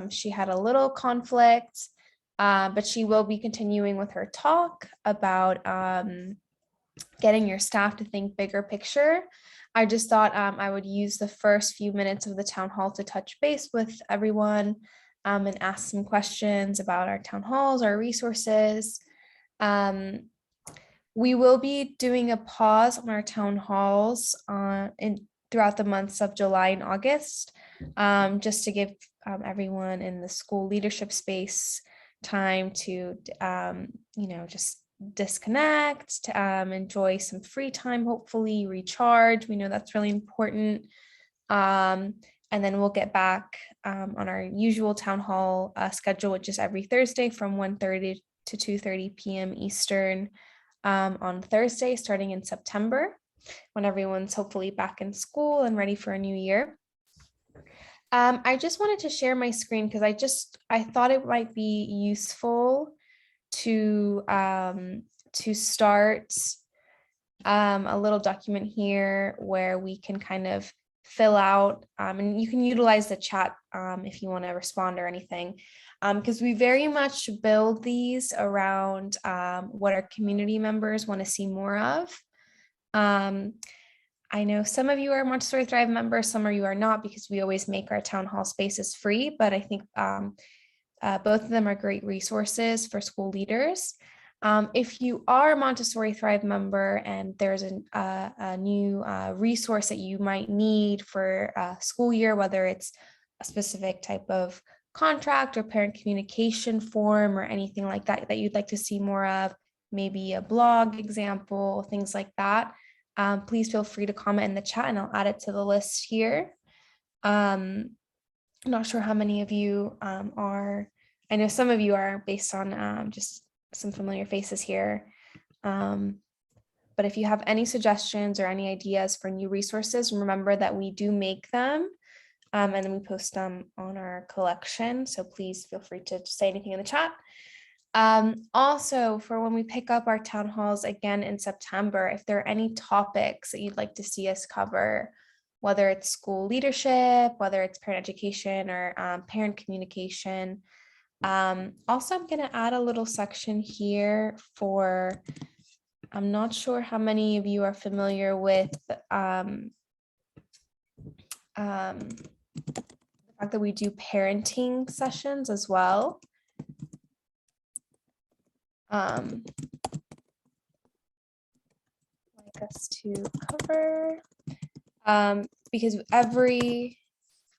she had a little conflict, but she will be continuing with her talk about getting your staff to think bigger picture. I just thought I would use the first few minutes of the town hall to touch base with everyone and ask some questions about our town halls, our resources. We will be doing a pause on our town halls throughout the months of July and August, just to give everyone in the school leadership space time to, just disconnect, enjoy some free time, hopefully recharge. We know that's really important. And then we'll get back on our usual town hall schedule, which is every Thursday from 1:30 to 2:30 p.m. Eastern on Thursday, starting in September, when everyone's hopefully back in school and ready for a new year. I just wanted to share my screen because I thought it might be useful to start a little document here where we can kind of fill out, and you can utilize the chat if you want to respond or anything, because we very much build these around what our community members want to see more of. I know some of you are Montessori Thrive members, some of you are not, because we always make our town hall spaces free, but I think both of them are great resources for school leaders. If you are a Montessori Thrive member and there's a new resource that you might need for school year, whether it's a specific type of contract or parent communication form or anything like that that you'd like to see more of, maybe a blog example, things like that, please feel free to comment in the chat and I'll add it to the list here. I'm not sure how many of you are. I know some of you are based on just some familiar faces here. But if you have any suggestions or any ideas for new resources, remember that we do make them and then we post them on our collection. So please feel free to say anything in the chat. Also, for when we pick up our town halls again in September, if there are any topics that you'd like to see us cover, whether it's school leadership, whether it's parent education or parent communication. Also, I'm going to add a little section here for, I'm not sure how many of you are familiar with the fact that we do parenting sessions as well. Like us to cover, because every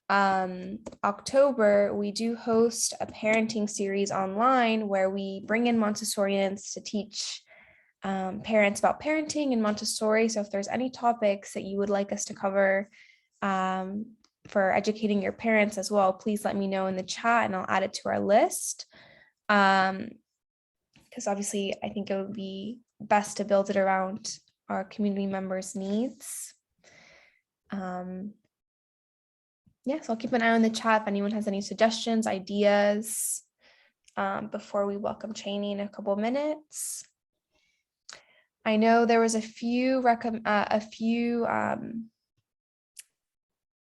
October we do host a parenting series online where we bring in Montessorians to teach parents about parenting and Montessori. So if there's any topics that you would like us to cover for educating your parents as well, please let me know in the chat and I'll add it to our list. Because obviously I think it would be best to build it around our community members' needs. Yeah, so I'll keep an eye on the chat if anyone has any suggestions, ideas, before we welcome Chanie in a couple of minutes. I know there was a few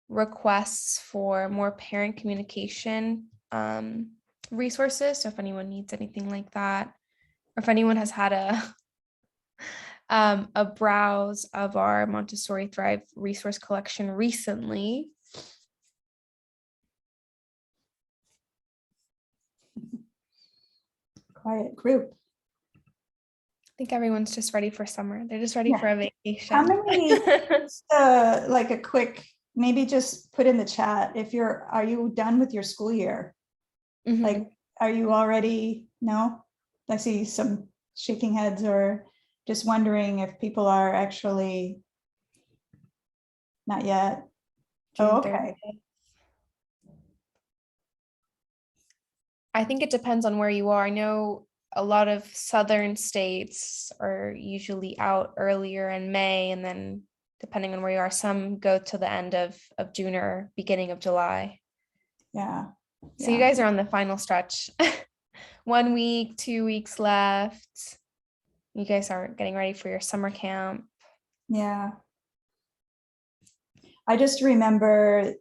requests for more parent communication resources. So if anyone needs anything like that, or if anyone has had a browse of our Montessori Thrive resource collection recently. Quiet group. I think everyone's just ready for summer. They're just ready for a vacation. How many, like a quick, maybe just put in the chat if are you done with your school year? Mm-hmm. Like, are you already, no? I see some shaking heads, or just wondering if people are actually not yet. Oh, okay. I think it depends on where you are. I know a lot of southern states are usually out earlier in May, and then depending on where you are, some go to the end of June or beginning of July. Yeah. So you guys are on the final stretch. 1 week, 2 weeks left. You guys are getting ready for your summer camp. Yeah. I just remember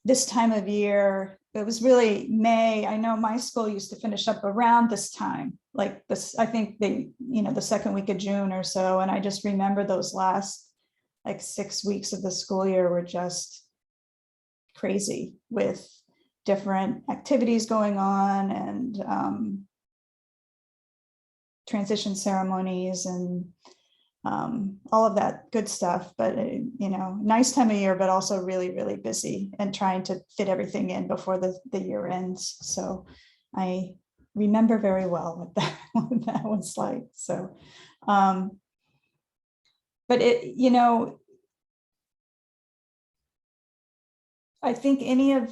this time of year, it was really May. I know my school used to finish up around this time, like this, I think they, the second week of June or so. And I just remember those last like 6 weeks of the school year were just crazy with different activities going on and transition ceremonies and all of that good stuff. But, nice time of year, but also really, really busy and trying to fit everything in before the year ends. So I remember very well what that was like. So, but I think any of,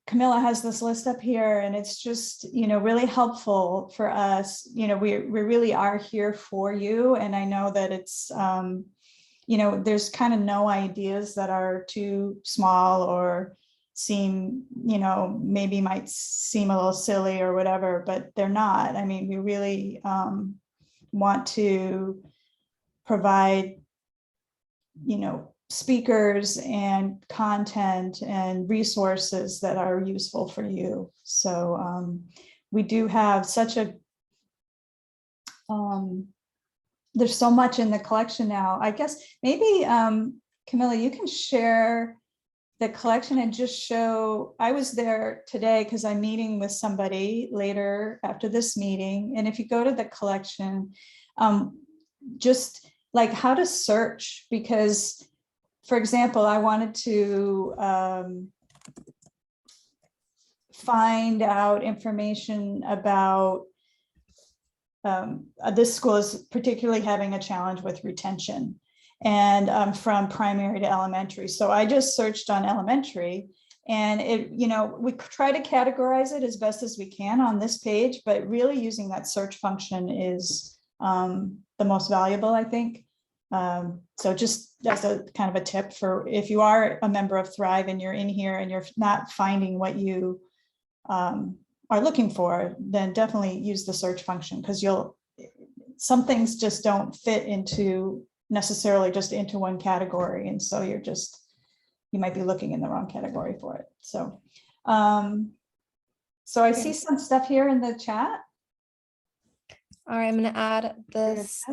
Camilla has this list up here and it's just, really helpful for us. We really are here for you. And I know that it's, there's kind of no ideas that are too small or seem, maybe might seem a little silly or whatever, but they're not. I mean, we really want to provide, speakers and content and resources that are useful for you. So we do have such a, there's so much in the collection now. I guess maybe Camilla, you can share the collection and just show, I was there today because I'm meeting with somebody later after this meeting. And if you go to the collection, just like how to search, because for example, I wanted to find out information about this school is particularly having a challenge with retention and from primary to elementary. So I just searched on elementary and we try to categorize it as best as we can on this page, but really using that search function is the most valuable, I think. So just as a kind of a tip for if you are a member of Thrive and you're in here and you're not finding what you are looking for, then definitely use the search function, because some things just don't fit into necessarily just into one category. And so you might be looking in the wrong category for it. So, so I see some stuff here in the chat. All right, I'm going to add this.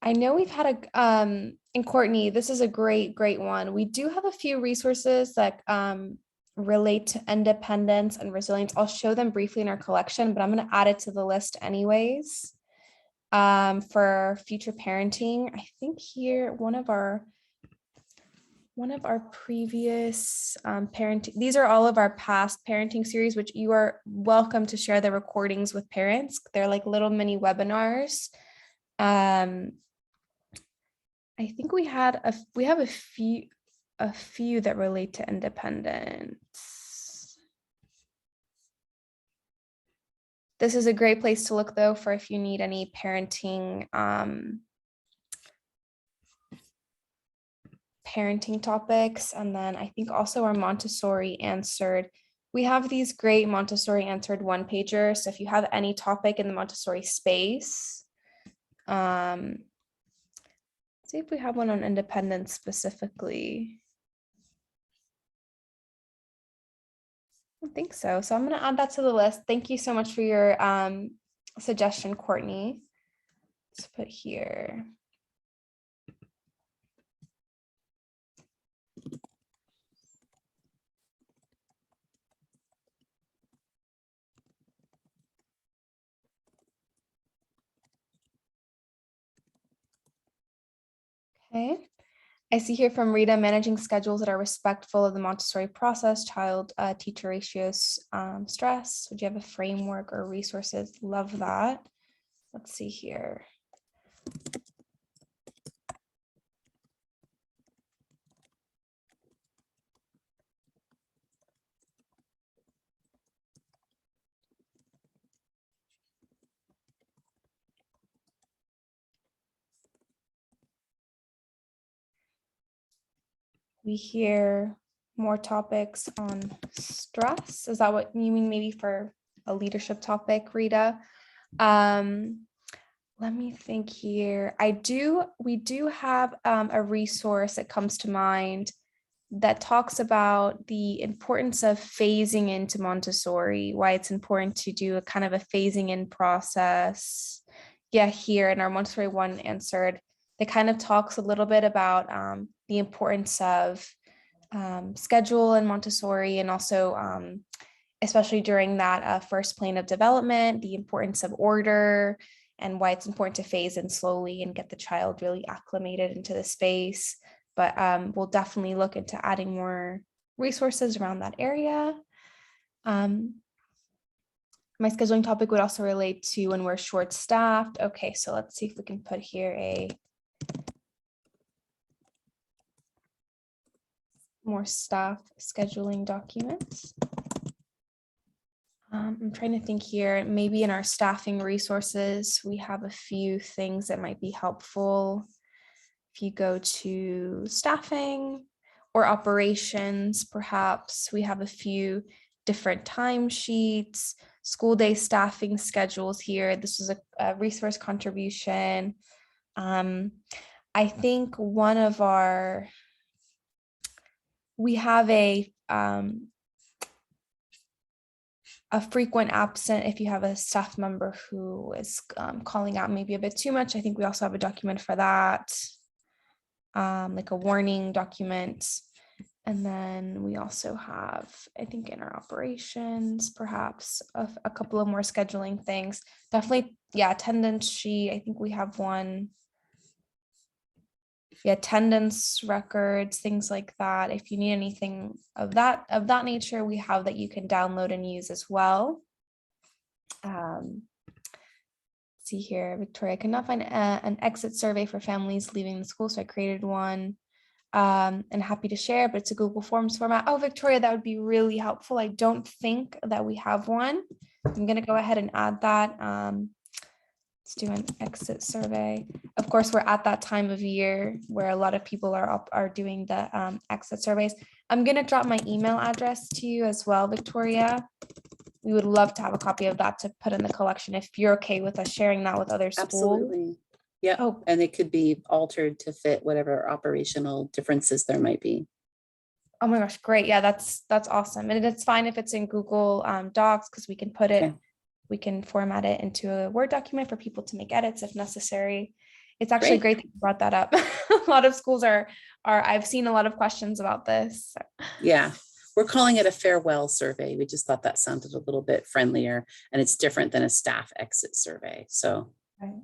I know we've had and Courtney, this is a great one. We do have a few resources that relate to independence and resilience. I'll show them briefly in our collection, but I'm going to add it to the list anyways for future parenting. I think here one of our previous parenting, these are all of our past parenting series, which you are welcome to share the recordings with parents. They're like little mini webinars. I think we have a few that relate to independence. This is a great place to look though for if you need any parenting topics. And then I think also our Montessori answered. We have these great Montessori answered one pagers. So if you have any topic in the Montessori space, see if we have one on independence specifically. I don't think so. So I'm going to add that to the list. Thank you so much for your suggestion, Courtney. Let's put here. Okay. I see here from Rita, managing schedules that are respectful of the Montessori process, child-teacher ratios, stress. Would you have a framework or resources? Love that. Let's see here. We hear more topics on stress. Is that what you mean, maybe for a leadership topic, Rita? Let me think here. We do have a resource that comes to mind that talks about the importance of phasing into Montessori, why it's important to do a kind of a phasing in process. Yeah, here in our Montessori 1 answered, that kind of talks a little bit about the importance of schedule in Montessori, and also especially during that first plane of development, the importance of order and why it's important to phase in slowly and get the child really acclimated into the space. But we'll definitely look into adding more resources around that area. My scheduling topic would also relate to when we're short-staffed. Okay, so let's see if we can put here a more staff scheduling documents. I'm trying to think here, maybe in our staffing resources, we have a few things that might be helpful. If you go to staffing or operations, perhaps we have a few different timesheets, school day staffing schedules here. This was a resource contribution. I think one of our, we have a frequent absent if you have a staff member who is calling out maybe a bit too much. I think we also have a document for that, like a warning document. And then we also have, I think in our operations, perhaps a couple of more scheduling things. Definitely, yeah, attendance sheet. I think we have one. Yeah, attendance records, things like that. If you need anything of that nature, we have that you can download and use as well. See here, Victoria, I could not find an exit survey for families leaving the school, so I created one. And happy to share, but it's a Google Forms format. Oh, Victoria, that would be really helpful. I don't think that we have one. I'm going to go ahead and add that. Let's do an exit survey. Of course, we're at that time of year where a lot of people are doing the exit surveys. I'm going to drop my email address to you as well, Victoria. We would love to have a copy of that to put in the collection if you're okay with us sharing that with other schools. Absolutely. Yeah. Oh. And it could be altered to fit whatever operational differences there might be. Oh my gosh, great. Yeah, that's awesome. And it's fine if it's in Google Docs, because we can put it, we can format it into a Word document for people to make edits if necessary. It's actually great that you brought that up. A lot of schools are I've seen a lot of questions about this. Yeah, we're calling it a farewell survey. We just thought that sounded a little bit friendlier, and it's different than a staff exit survey. So. Right.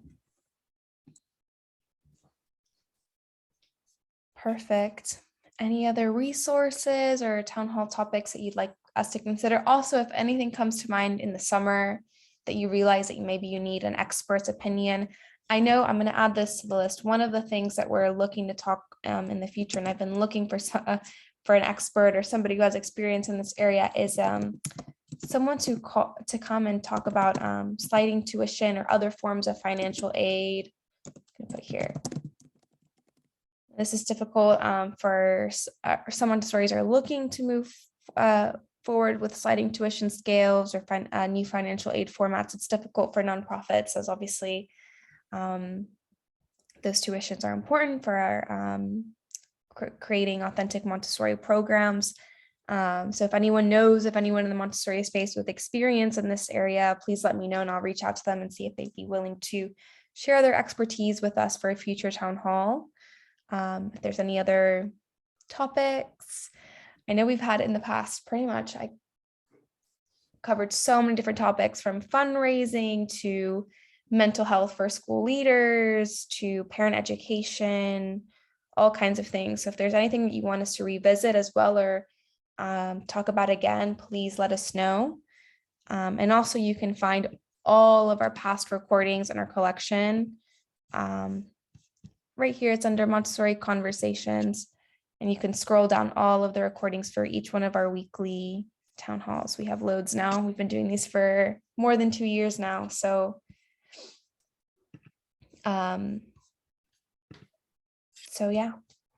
Perfect. Any other resources or town hall topics that you'd like us to consider? Also, if anything comes to mind in the summer that you realize that maybe you need an expert's opinion, I know I'm going to add this to the list. One of the things that we're looking to talk in the future, and I've been looking for an expert or somebody who has experience in this area, is someone to come and talk about sliding tuition or other forms of financial aid. I'm going to put here. This is difficult for some Montessori's are looking to move forward with sliding tuition scales or new financial aid formats. It's difficult for nonprofits, as obviously those tuitions are important for our creating authentic Montessori programs. So if anyone knows, if anyone in the Montessori space with experience in this area, please let me know and I'll reach out to them and see if they'd be willing to share their expertise with us for a future town hall. If there's any other topics, I know we've had in the past, pretty much I covered so many different topics, from fundraising to mental health for school leaders to parent education, all kinds of things. So if there's anything that you want us to revisit as well or talk about again, please let us know. And also you can find all of our past recordings in our collection. Right here, it's under Montessori Conversations, and you can scroll down all of the recordings for each one of our weekly town halls. We have loads now. We've been doing these for more than 2 years now. So, yeah,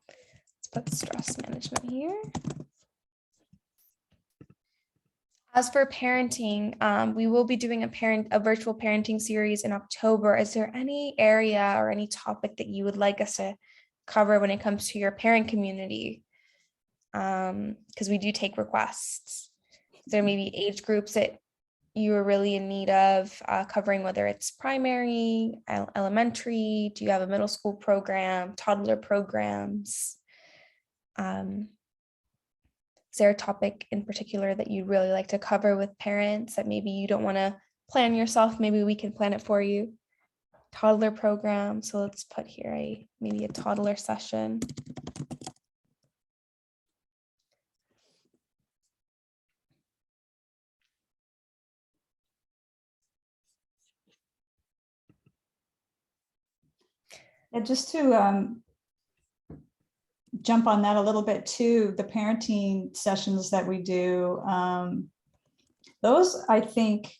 let's put stress management here. As for parenting, we will be doing a virtual parenting series in October. Is there any area or any topic that you would like us to cover when it comes to your parent community? because we do take requests. There may be age groups that you are really in need of covering, whether it's primary, elementary, do you have a middle school program, toddler programs? Is there a topic in particular that you'd really like to cover with parents that maybe you don't want to plan yourself? Maybe we can plan it for you. Toddler program. So let's put here maybe a toddler session. And just to jump on that a little bit too, the parenting sessions that we do, those, I think,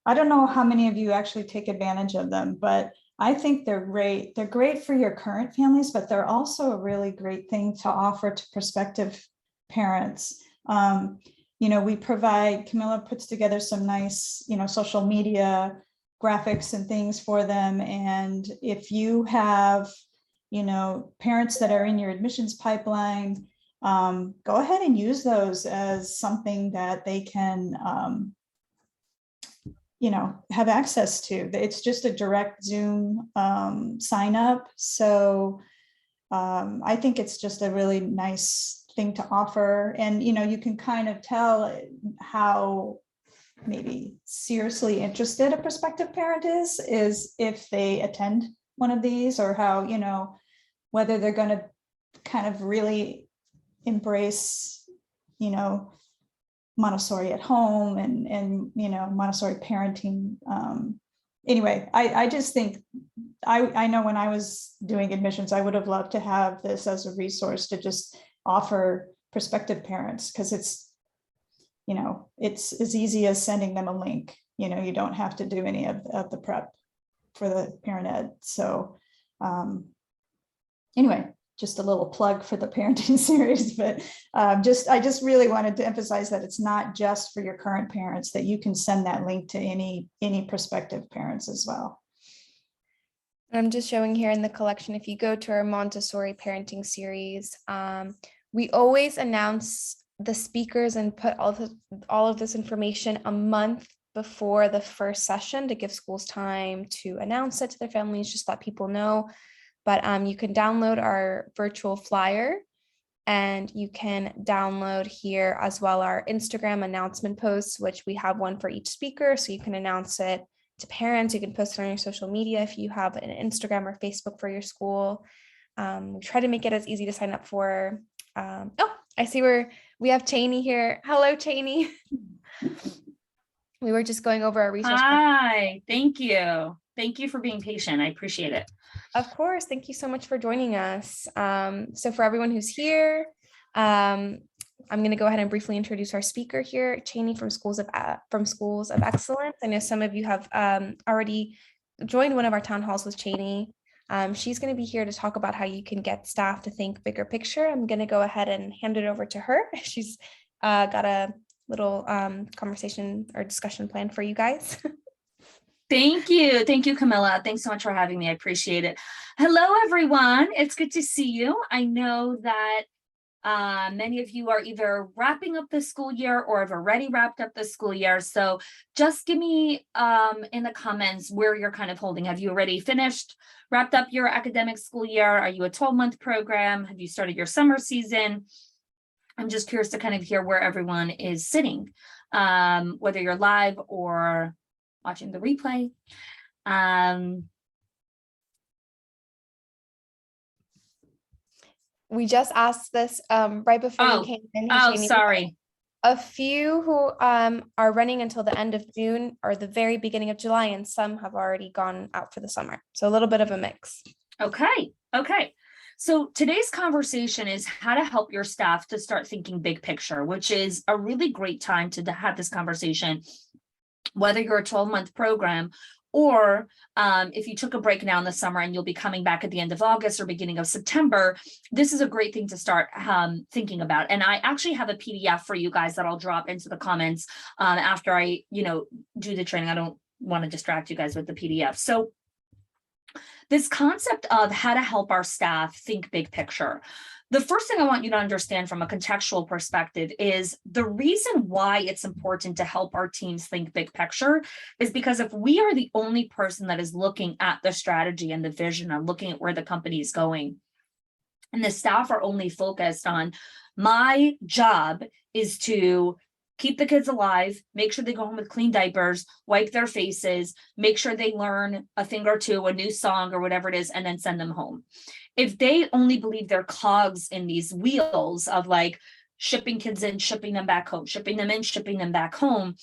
I don't know how many of you actually take advantage of them, but I think they're great. They're great for your current families, but they're also a really great thing to offer to prospective parents. We provide, Camilla puts together some nice, social media graphics and things for them. And if you have, parents that are in your admissions pipeline, go ahead and use those as something that they can, have access to. It's just a direct Zoom sign up. So I think it's just a really nice thing to offer. And, you can kind of tell how maybe seriously interested a prospective parent is if they attend one of these, or how, whether they're going to kind of really embrace, Montessori at home and Montessori parenting. Anyway, I just think, I know when I was doing admissions, I would have loved to have this as a resource to just offer prospective parents, because it's as easy as sending them a link. You don't have to do any of the prep for the parent ed. So anyway, just a little plug for the parenting series, but I just really wanted to emphasize that it's not just for your current parents, that you can send that link to any prospective parents as well. I'm just showing here in the collection, if you go to our Montessori parenting series, we always announce the speakers and put all of this information a month before the first session to give schools time to announce it to their families, just let people know. But you can download our virtual flyer, and you can download here as well our Instagram announcement posts, which we have one for each speaker. So you can announce it to parents. You can post it on your social media if you have an Instagram or Facebook for your school. We try to make it as easy to sign up for. I see we have Chanie here. Hello, Chanie. We were just going over our resource. Hi, thank you. Thank you for being patient. I appreciate it. Of course. Thank you so much for joining us. So for everyone who's here, I'm going to go ahead and briefly introduce our speaker here, Chanie from Schools of Excellence. I know some of you have already joined one of our town halls with Chanie. She's going to be here to talk about how you can get staff to think bigger picture. I'm going to go ahead and hand it over to her. She's got a little conversation or discussion plan for you guys. Thank you. Thank you, Camilla. Thanks so much for having me. I appreciate it. Hello, everyone. It's good to see you. I know that many of you are either wrapping up the school year or have already wrapped up the school year. So just give me in the comments where you're kind of holding. Have you already finished, wrapped up your academic school year? Are you a 12-month program? Have you started your summer season? I'm just curious to kind of hear where everyone is sitting, whether you're live or watching the replay. We just asked this right before you came in. Chanie. Sorry. A few who are running until the end of June or the very beginning of July, and some have already gone out for the summer. So a little bit of a mix. Okay. So today's conversation is how to help your staff to start thinking big picture, which is a really great time to have this conversation, whether you're a 12-month program or if you took a break now in the summer and you'll be coming back at the end of August or beginning of September. This is a great thing to start thinking about. And I actually have a PDF for you guys that I'll drop into the comments after I, do the training. I don't want to distract you guys with the PDF. So this concept of how to help our staff think big picture. the first thing I want you to understand from a contextual perspective is the reason why it's important to help our teams think big picture is because if we are the only person that is looking at the strategy and the vision and looking at where the company is going, and the staff are only focused on, my job is to keep the kids alive, make sure they go home with clean diapers, wipe their faces, make sure they learn a thing or two, a new song or whatever it is, and then send them home. If they only believe they're cogs in these wheels of like shipping kids in, shipping them back home, shipping them in, shipping them back home,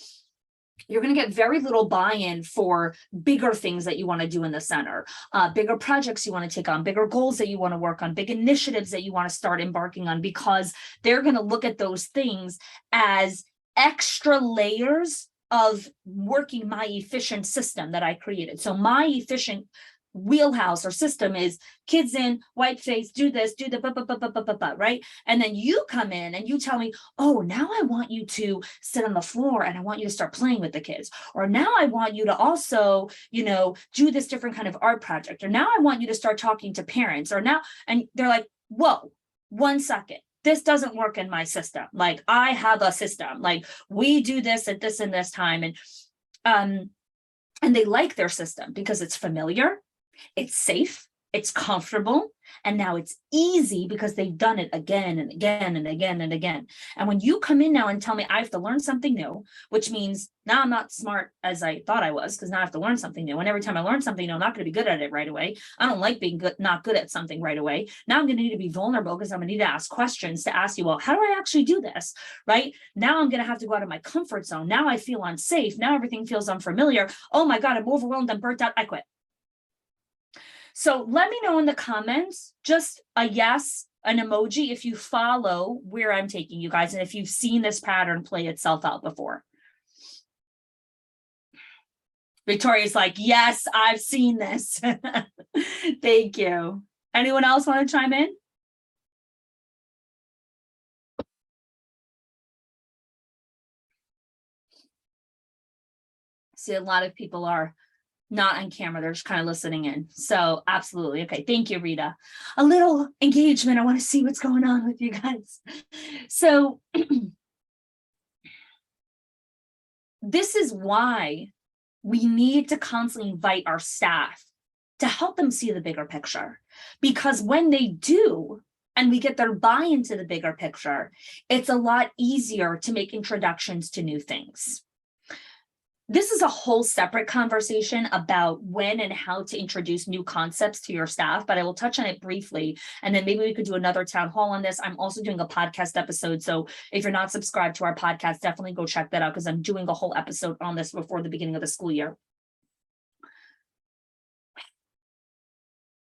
you're going to get very little buy-in for bigger things that you want to do in the center, bigger projects you want to take on, bigger goals that you want to work on, big initiatives that you want to start embarking on, because they're going to look at those things as extra layers of working my efficient system that I created. So my efficient wheelhouse or system is kids in, wipe face, do this, do the right? And then you come in and you tell me, oh, now I want you to sit on the floor and I want you to start playing with the kids. Or now I want you to also, do this different kind of art project. Or now I want you to start talking to parents. Or now, and they're like, whoa, 1 second. This doesn't work in my system. Like, I have a system. Like, we do this at this and this time. And they like their system because it's familiar. It's safe, it's comfortable, and now it's easy because they've done it again and again and again and again. And when you come in now and tell me I have to learn something new, which means now I'm not smart as I thought I was, because now I have to learn something new. And every time I learn something new, I'm not going to be good at it right away. I don't like being not good at something right away. Now I'm going to need to be vulnerable because I'm going to need to ask questions to ask you, well, how do I actually do this? Right? Now I'm going to have to go out of my comfort zone. Now I feel unsafe. Now everything feels unfamiliar. Oh my God, I'm overwhelmed. I'm burnt out. I quit. So let me know in the comments, just a yes, an emoji, if you follow where I'm taking you guys, and if you've seen this pattern play itself out before. Victoria's like, yes, I've seen this. Thank you. Anyone else want to chime in? See, a lot of people are not on camera, they're just kind of listening in. So absolutely. Okay, thank you, Rita. A little engagement. I want to see what's going on with you guys. So this is why we need to constantly invite our staff to help them see the bigger picture. Because when they do, and we get their buy-in to the bigger picture, it's a lot easier to make introductions to new things. This is a whole separate conversation about when and how to introduce new concepts to your staff, but I will touch on it briefly, and then maybe we could do another town hall on this. I'm also doing a podcast episode, so if you're not subscribed to our podcast, definitely go check that out, because I'm doing a whole episode on this before the beginning of the school year.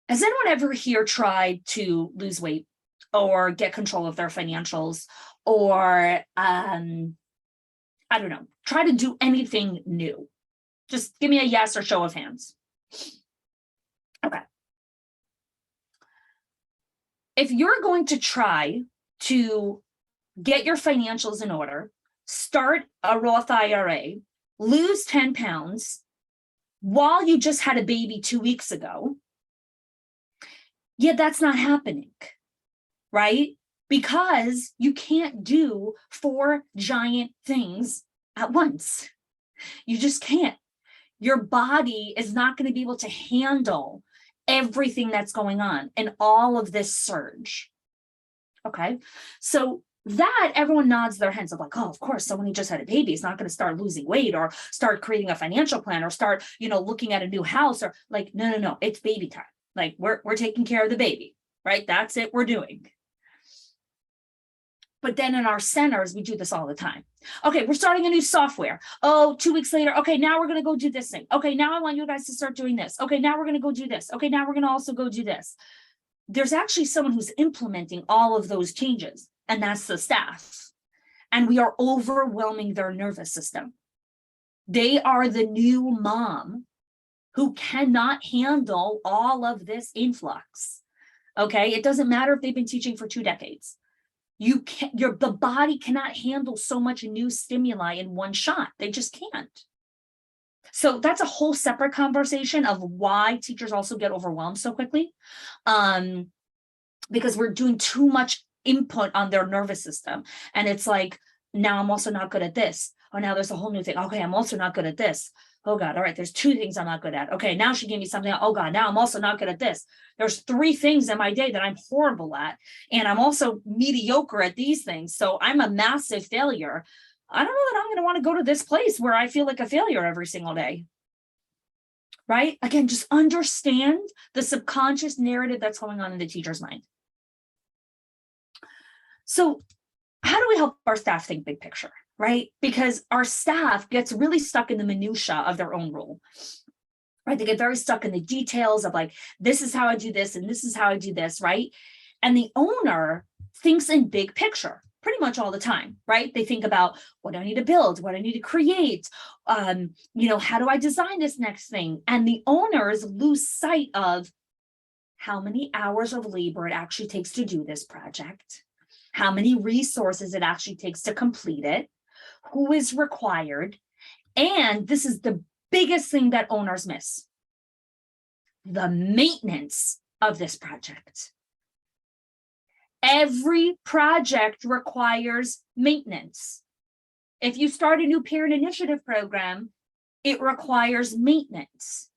Has anyone ever here tried to lose weight or get control of their financials, or I don't know, try to do anything new? Just give me a yes or show of hands. Okay. If you're going to try to get your financials in order, start a Roth IRA, lose 10 pounds while you just had a baby 2 weeks ago, yeah, that's not happening, right? Because you can't do 4 giant things at once. You just can't. Your body is not going to be able to handle everything that's going on and all of this surge. Okay. So that everyone nods their heads of like, oh, of course, someone who just had a baby is not going to start losing weight or start creating a financial plan or start, looking at a new house, or like, no, it's baby time. Like we're taking care of the baby, right? That's it. We're doing. But then in our centers, we do this all the time. Okay, we're starting a new software. Oh, 2 weeks later. Okay, now we're going to go do this thing. Okay, now I want you guys to start doing this. Okay, now we're going to go do this. Okay, now we're going to also go do this. There's actually someone who's implementing all of those changes, and that's the staff. And we are overwhelming their nervous system. They are the new mom who cannot handle all of this influx. Okay, it doesn't matter if they've been teaching for 2 decades. The body cannot handle so much new stimuli in one shot. They just can't. So that's a whole separate conversation of why teachers also get overwhelmed so quickly. because we're doing too much input on their nervous system. And it's like, now I'm also not good at this. Oh, now there's a whole new thing. Okay, I'm also not good at this. Oh God, all right, there's 2 things I'm not good at. Okay, now she gave me something. Oh God, now I'm also not good at this. There's 3 things in my day that I'm horrible at. And I'm also mediocre at these things. So I'm a massive failure. I don't know that I'm going to want to go to this place where I feel like a failure every single day. Right? Again, just understand the subconscious narrative that's going on in the teacher's mind. So how do we help our staff think big picture, right? Because our staff gets really stuck in the minutia of their own role, right? They get very stuck in the details of like, this is how I do this and this is how I do this, right? And the owner thinks in big picture pretty much all the time, right? They think about what I need to build, what I need to create, how do I design this next thing? And the owners lose sight of how many hours of labor it actually takes to do this project, how many resources it actually takes to complete it, who is required. And this is the biggest thing that owners miss: the maintenance of this project. Every project requires maintenance. If you start a new parent initiative program, it requires maintenance.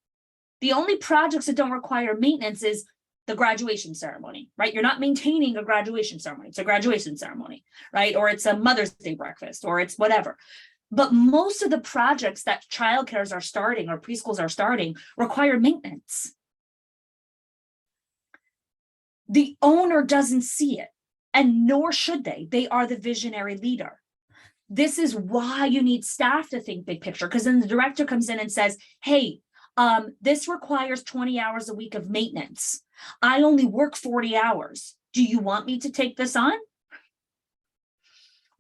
The only projects that don't require maintenance is the graduation ceremony, right? You're not maintaining a graduation ceremony. It's a graduation ceremony, right? Or it's a Mother's Day breakfast, or it's whatever. But most of the projects that childcares are starting or preschools are starting require maintenance. The owner doesn't see it, and nor should they. They are the visionary leader. This is why you need staff to think big picture, because then the director comes in and says, hey, this requires 20 hours a week of maintenance. I only work 40 hours. Do you want me to take this on?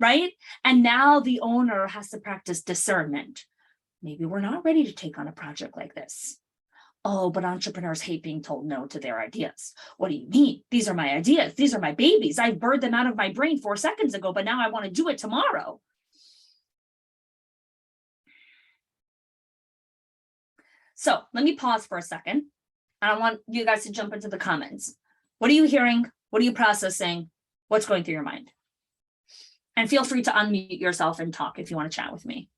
Right? And now the owner has to practice discernment. Maybe we're not ready to take on a project like this. Oh, but entrepreneurs hate being told no to their ideas. What do you mean? These are my ideas. These are my babies. I birthed them out of my brain 4 seconds ago, but now I want to do it tomorrow. So let me pause for a second. I want you guys to jump into the comments. What are you hearing? What are you processing? What's going through your mind? And feel free to unmute yourself and talk if you want to chat with me.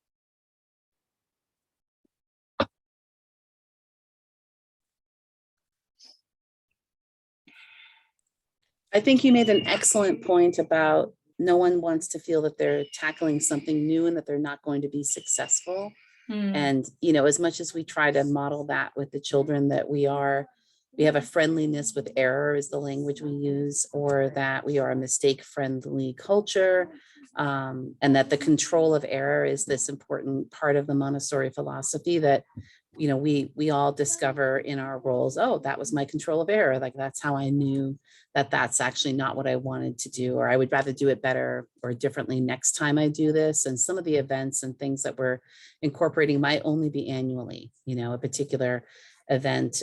I think you made an excellent point about no one wants to feel that they're tackling something new and that they're not going to be successful. And, as much as we try to model that with the children, that we have a friendliness with error is the language we use, or that we are a mistake friendly culture, and that the control of error is this important part of the Montessori philosophy that, we all discover in our roles. Oh, that was my control of error. Like, that's how I knew that that's actually not what I wanted to do, or I would rather do it better or differently next time I do this. And some of the events and things that we're incorporating might only be annually, a particular event,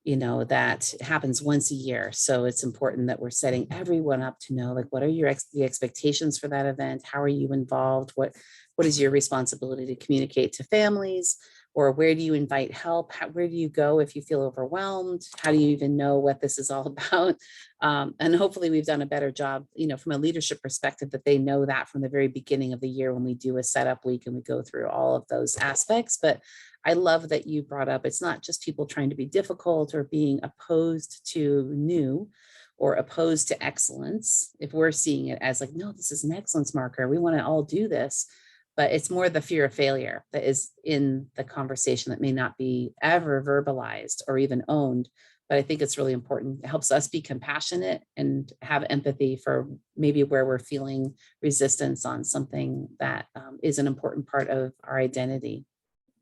that happens once a year. So it's important that we're setting everyone up to know, like, what are the expectations for that event? How are you involved? What is your responsibility to communicate to families? Or where do you invite help? Where do you go if you feel overwhelmed? How do you even know what this is all about? And hopefully we've done a better job, from a leadership perspective, that they know that from the very beginning of the year when we do a setup week and we go through all of those aspects. But I love that you brought up, it's not just people trying to be difficult or being opposed to new or opposed to excellence. If we're seeing it as like, no, this is an excellence marker, we want to all do this. But it's more the fear of failure that is in the conversation that may not be ever verbalized or even owned. But I think it's really important. It helps us be compassionate and have empathy for maybe where we're feeling resistance on something that is an important part of our identity,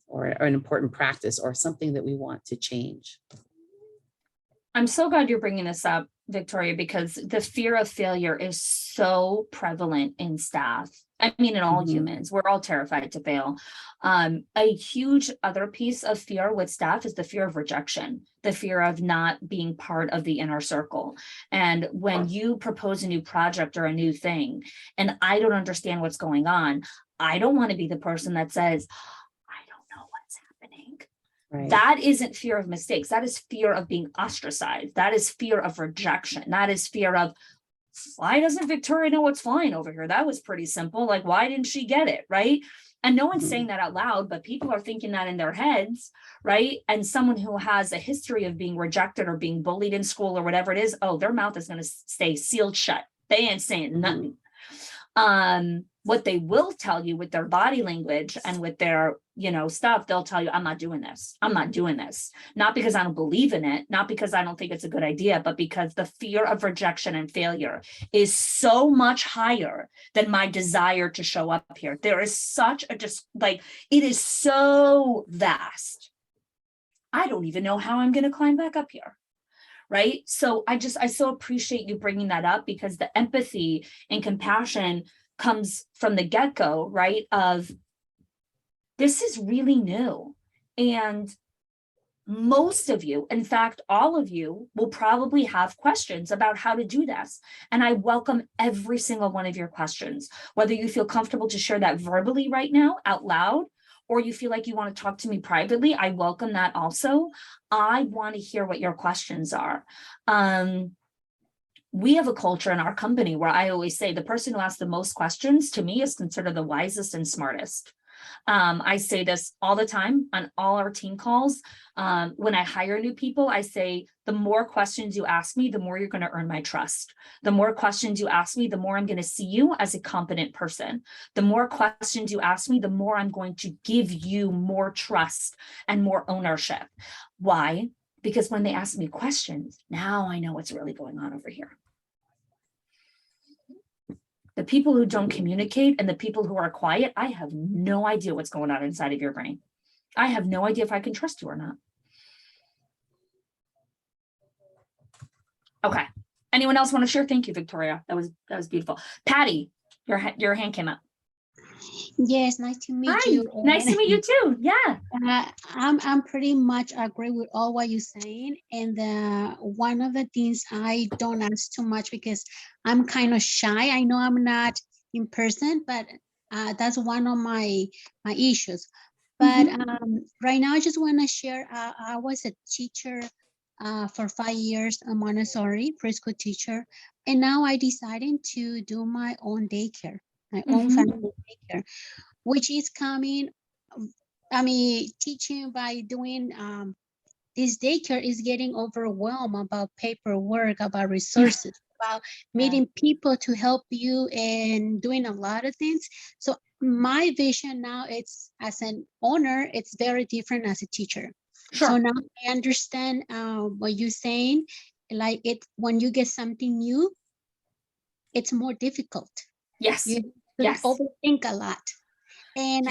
or an important practice, or something that we want to change. I'm so glad you're bringing this up, Victoria, because the fear of failure is so prevalent in staff. I mean, in all humans, we're all terrified to fail. A huge other piece of fear with staff is the fear of rejection, the fear of not being part of the inner circle. And when you propose a new project or a new thing, and I don't understand what's going on, I don't want to be the person that says, I don't know what's happening. Right. That isn't fear of mistakes. That is fear of being ostracized. That is fear of rejection. That is fear of, why doesn't Victoria know what's flying over here? That was pretty simple. Like, why didn't she get it? Right. And no one's saying that out loud, but people are thinking that in their heads, right? And someone who has a history of being rejected or being bullied in school or whatever it is, oh, their mouth is going to stay sealed shut. They ain't saying nothing. What they will tell you with their body language and with their, stuff, they'll tell you, I'm not doing this. I'm not doing this. Not because I don't believe in it, not because I don't think it's a good idea, but because the fear of rejection and failure is so much higher than my desire to show up here. There is such a it is so vast. I don't even know how I'm going to climb back up here. Right. So I so appreciate you bringing that up, because the empathy and compassion comes from the get-go, right? Of this is really new. And most of you, in fact, all of you will probably have questions about how to do this. And I welcome every single one of your questions, whether you feel comfortable to share that verbally right now out loud, or you feel like you want to talk to me privately. I welcome that also. I want to hear what your questions are. We have a culture in our company where I always say the person who asks the most questions to me is considered the wisest and smartest. I say this all the time on all our team calls. When I hire new people, I say, the more questions you ask me, the more you're going to earn my trust. The more questions you ask me, the more I'm going to see you as a competent person. The more questions you ask me, the more I'm going to give you more trust and more ownership. Why? Because when they ask me questions, now I know what's really going on over here. The people who don't communicate and the people who are quiet, I have no idea what's going on inside of your brain. I have no idea if I can trust you or not. Okay. Anyone else want to share? Thank you, Victoria. That was beautiful. Patty, your hand came up. Yes, nice to meet Hi, you. nice to meet you too. Yeah. I'm pretty much agree with all what you're saying. And one of the things I don't ask too much because I'm kind of shy. I know I'm not in person, but that's one of my issues. But right now I just want to share, I was a teacher for 5 years, a Montessori preschool teacher. And now I decided to do my own daycare, my own family daycare, which is coming. Teaching by doing this daycare is getting overwhelmed about paperwork, about resources, about meeting people to help you and doing a lot of things. So my vision now, it's as an owner, it's very different as a teacher. Sure. So now I understand what you're saying. Like when you get something new, it's more difficult. Yes. You overthink a lot. And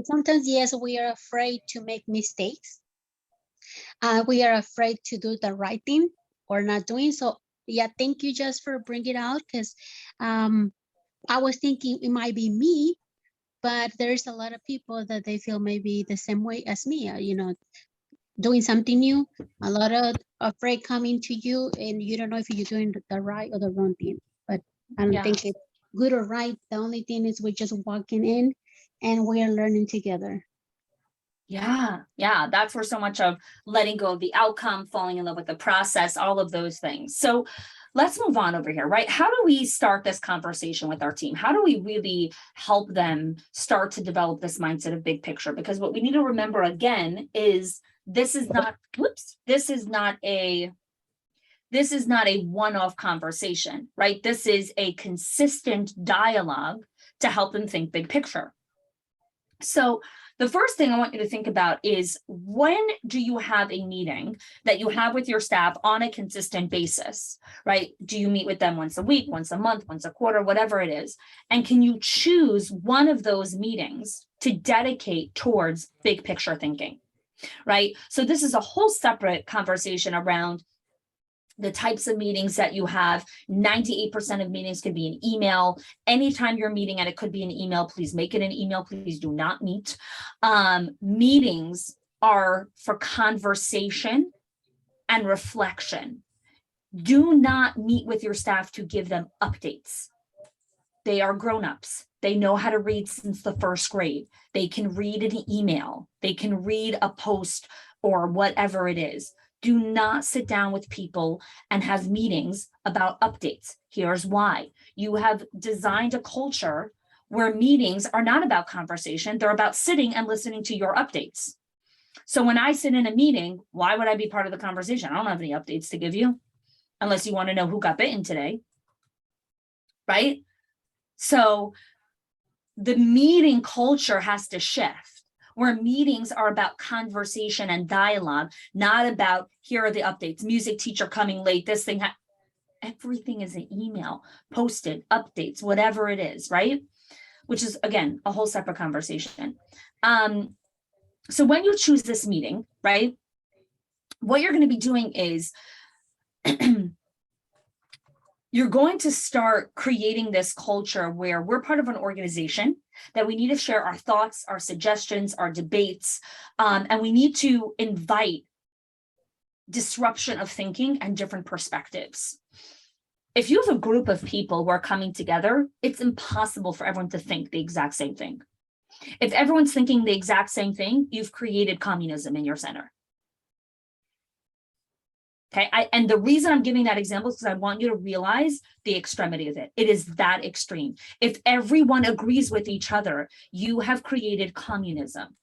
sometimes, yes, we are afraid to make mistakes. We are afraid to do the right thing or not doing. So yeah, thank you just for bringing it out, because I was thinking it might be me, but there's a lot of people that they feel maybe the same way as me, doing something new, a lot of afraid coming to you and you don't know if you're doing the right or the wrong thing. But I don't think it's good or right. The only thing is we're just walking in and we are learning together. Yeah. That's where so much of letting go of the outcome, falling in love with the process, all of those things. So let's move on over here, right? How do we start this conversation with our team? How do we really help them start to develop this mindset of big picture? Because what we need to remember again is this is not a one-off conversation, right? This is a consistent dialogue to help them think big picture. So the first thing I want you to think about is, when do you have a meeting that you have with your staff on a consistent basis, right? Do you meet with them once a week, once a month, once a quarter, whatever it is? And can you choose one of those meetings to dedicate towards big picture thinking, right? So this is a whole separate conversation around the types of meetings that you have. 98% of meetings could be an email. Anytime you're meeting and it could be an email, please make it an email. Please do not meet. Meetings are for conversation and reflection. Do not meet with your staff to give them updates. They are grown-ups. They know how to read since the first grade. They can read an email. They can read a post or whatever it is. Do not sit down with people and have meetings about updates. Here's why. You have designed a culture where meetings are not about conversation. They're about sitting and listening to your updates. So when I sit in a meeting, why would I be part of the conversation? I don't have any updates to give you unless you want to know who got bitten today, right? So the meeting culture has to shift, where meetings are about conversation and dialogue, not about here are the updates, music teacher coming late, this thing. Everything is an email, posted, updates, whatever it is, right? Which is, again, a whole separate conversation. So when you choose this meeting, right, what you're going to be doing is you're going to start creating this culture where we're part of an organization, that we need to share our thoughts, our suggestions, our debates, and we need to invite disruption of thinking and different perspectives. If you have a group of people who are coming together, it's impossible for everyone to think the exact same thing. If everyone's thinking the exact same thing, you've created communism in your center. Okay, and the reason I'm giving that example is because I want you to realize the extremity of it. It is that extreme. If everyone agrees with each other, you have created communism.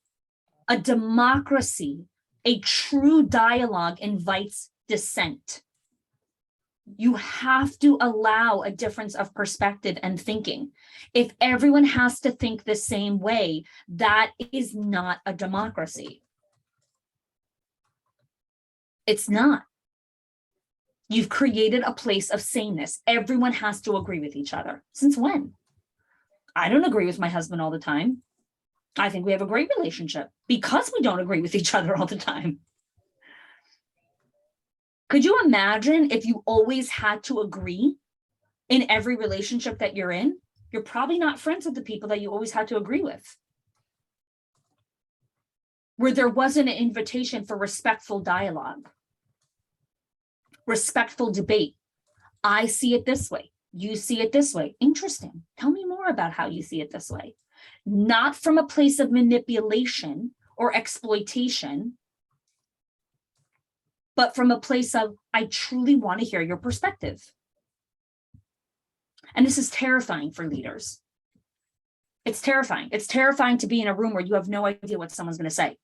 A democracy, a true dialogue invites dissent. You have to allow a difference of perspective and thinking. If everyone has to think the same way, that is not a democracy. It's not. You've created a place of sameness. Everyone has to agree with each other. Since when? I don't agree with my husband all the time. I think we have a great relationship because we don't agree with each other all the time. Could you imagine if you always had to agree in every relationship that you're in? You're probably not friends with the people that you always had to agree with. Where there wasn't an invitation for respectful dialogue, respectful debate. I see it this way. You see it this way. Interesting. Tell me more about how you see it this way. Not from a place of manipulation or exploitation, but from a place of, I truly want to hear your perspective. And this is terrifying for leaders. It's terrifying. It's terrifying to be in a room where you have no idea what someone's going to say.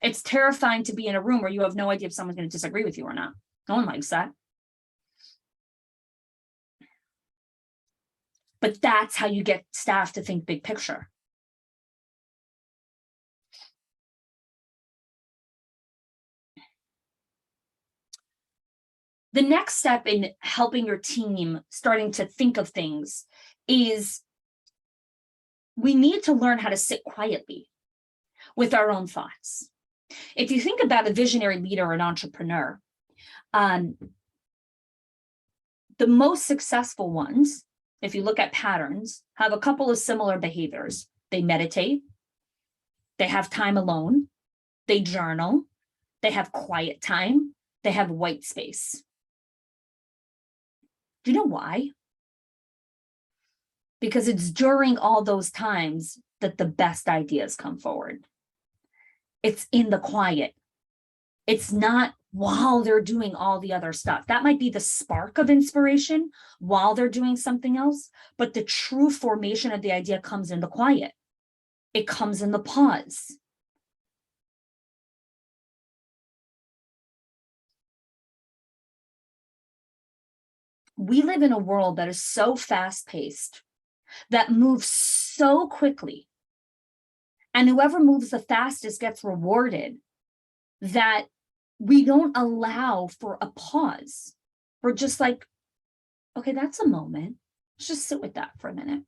It's terrifying to be in a room where you have no idea if someone's going to disagree with you or not. No one likes that. But that's how you get staff to think big picture. The next step in helping your team starting to think of things is we need to learn how to sit quietly with our own thoughts. If you think about a visionary leader or an entrepreneur, the most successful ones, if you look at patterns, have a couple of similar behaviors. They meditate, they have time alone, they journal, they have quiet time, they have white space. Do you know why? Because it's during all those times that the best ideas come forward. It's in the quiet. It's not while they're doing all the other stuff. That might be the spark of inspiration while they're doing something else, but the true formation of the idea comes in the quiet. It comes in the pause. We live in a world that is so fast-paced, that moves so quickly, and whoever moves the fastest gets rewarded, that we don't allow for a pause. We're just like, okay, that's a moment. Let's just sit with that for a minute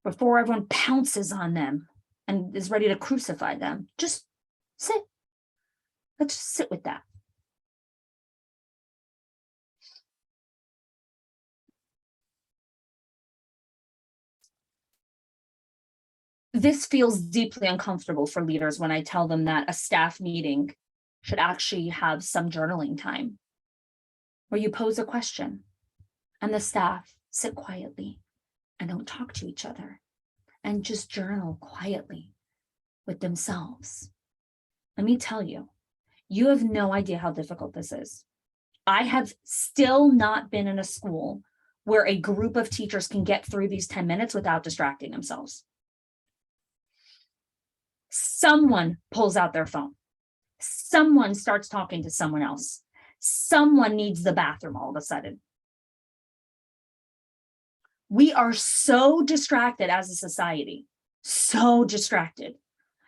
before everyone pounces on them and is ready to crucify them. Just sit. Let's just sit with that. This feels deeply uncomfortable for leaders when I tell them that a staff meeting should actually have some journaling time where you pose a question and the staff sit quietly and don't talk to each other and just journal quietly with themselves. Let me tell you, you have no idea how difficult this is. I have still not been in a school where a group of teachers can get through these 10 minutes without distracting themselves. Someone pulls out their phone. Someone starts talking to someone else. Someone needs the bathroom all of a sudden. We are so distracted as a society, so distracted,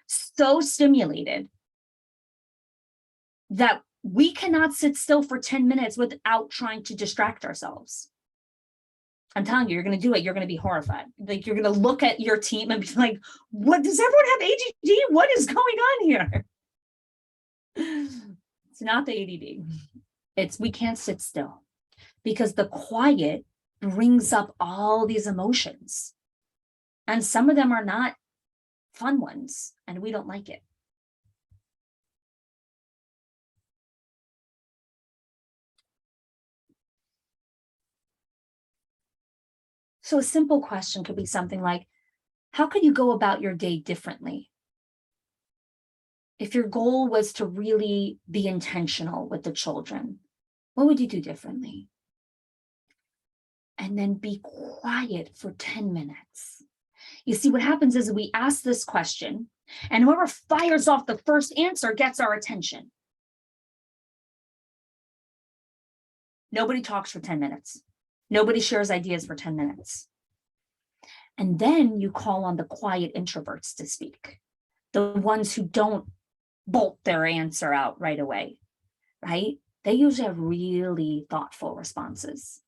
so stimulated that we cannot sit still for 10 minutes without trying to distract ourselves. I'm telling you, you're going to do it. You're going to be horrified. Like, you're going to look at your team and be like, what, does everyone have ADD? What is going on here? It's not the ADD. It's, we can't sit still because the quiet brings up all these emotions. And some of them are not fun ones, and we don't like it. So a simple question could be something like, how could you go about your day differently? If your goal was to really be intentional with the children, what would you do differently? And then be quiet for 10 minutes. You see, what happens is we ask this question, and whoever fires off the first answer gets our attention. Nobody talks for 10 minutes. Nobody shares ideas for 10 minutes. And then you call on the quiet introverts to speak, the ones who don't bolt their answer out right away, right? They usually have really thoughtful responses.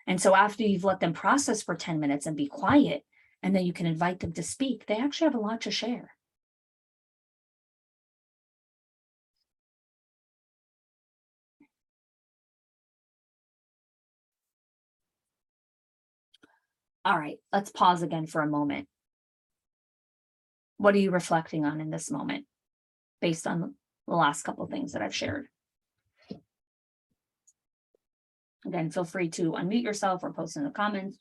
And so after you've let them process for 10 minutes and be quiet, and then you can invite them to speak, they actually have a lot to share. All right, let's pause again for a moment. What are you reflecting on in this moment based on the last couple of things that I've shared? Again, feel free to unmute yourself or post in the comments.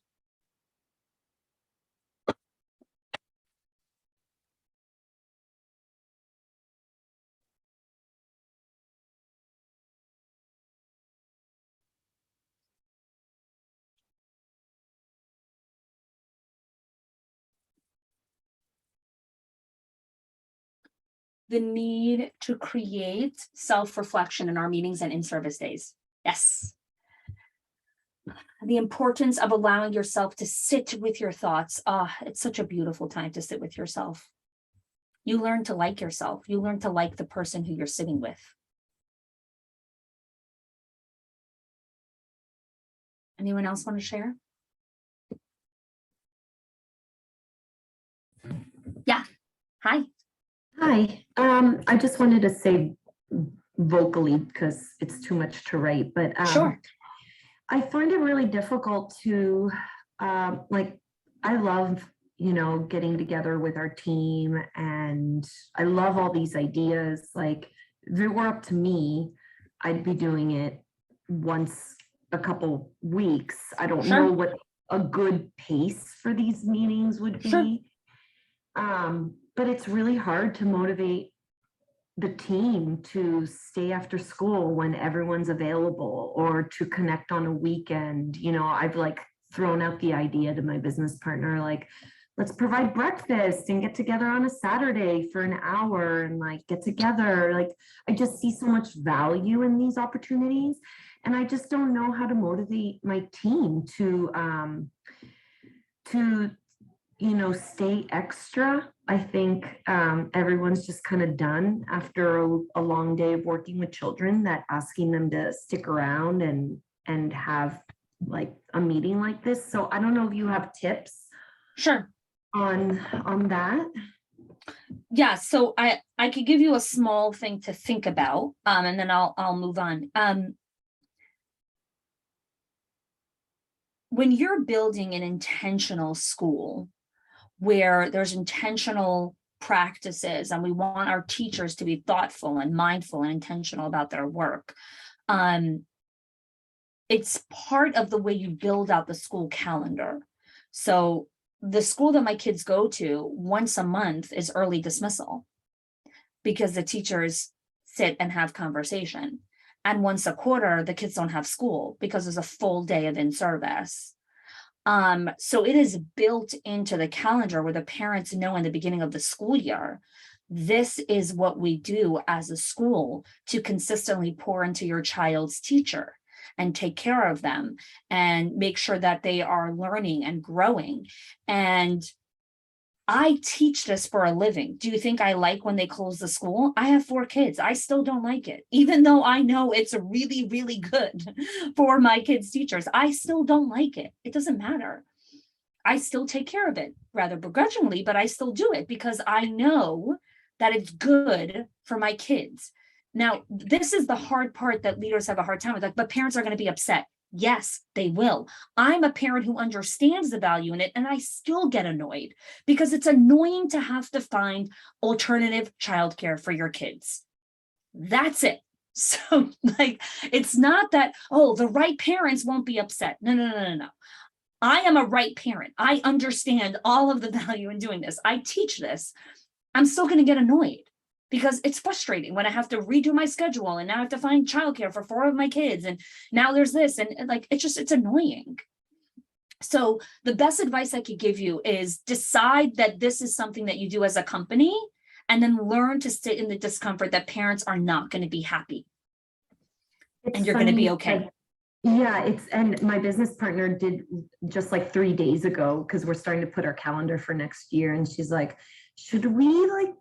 The need to create self-reflection in our meetings and in-service days. Yes. The importance of allowing yourself to sit with your thoughts. It's such a beautiful time to sit with yourself. You learn to like yourself. You learn to like the person who you're sitting with. Anyone else want to share? Yeah. Hi. Hi, I just wanted to say vocally because it's too much to write, but Sure. I find it really difficult to like, I love, getting together with our team, and I love all these ideas. Like, if it were up to me, I'd be doing it once a couple weeks. I don't Sure. know what a good pace for these meetings would be. Sure. But it's really hard to motivate the team to stay after school when everyone's available, or to connect on a weekend. I've like thrown out the idea to my business partner, like, let's provide breakfast and get together on a Saturday for an hour and like get together. Like, I just see so much value in these opportunities, and I just don't know how to motivate my team to stay extra. I think everyone's just kind of done after a long day of working with children, that asking them to stick around and have like a meeting like this. So I don't know if you have tips. Sure. On that. Yeah, so I could give you a small thing to think about, and then I'll move on. When you're building an intentional school where there's intentional practices, and we want our teachers to be thoughtful and mindful and intentional about their work, it's part of the way you build out the school calendar. So the school that my kids go to once a month is early dismissal because the teachers sit and have conversation. And once a quarter, the kids don't have school because there's a full day of in-service. So it is built into the calendar where the parents know in the beginning of the school year, this is what we do as a school to consistently pour into your child's teacher and take care of them and make sure that they are learning and growing. And I teach this for a living. Do you think I like when they close the school? I have 4 kids. I still don't like it. Even though I know it's really, really good for my kids' teachers, I still don't like it. It doesn't matter. I still take care of it, rather begrudgingly, but I still do it because I know that it's good for my kids. Now, this is the hard part that leaders have a hard time with, like, but parents are going to be upset. Yes, they will. I'm a parent who understands the value in it, and I still get annoyed because it's annoying to have to find alternative childcare for your kids. That's it. So, like, it's not that, oh, the right parents won't be upset. No. I am a right parent. I understand all of the value in doing this. I teach this. I'm still going to get annoyed because it's frustrating when I have to redo my schedule and now I have to find childcare for 4 of my kids. And now there's this, and like, it's annoying. So the best advice I could give you is decide that this is something that you do as a company, and then learn to sit in the discomfort that parents are not going to be happy. And you're going to be okay. Yeah, and my business partner did just like 3 days ago, because we're starting to put our calendar for next year. And she's like, should we, like,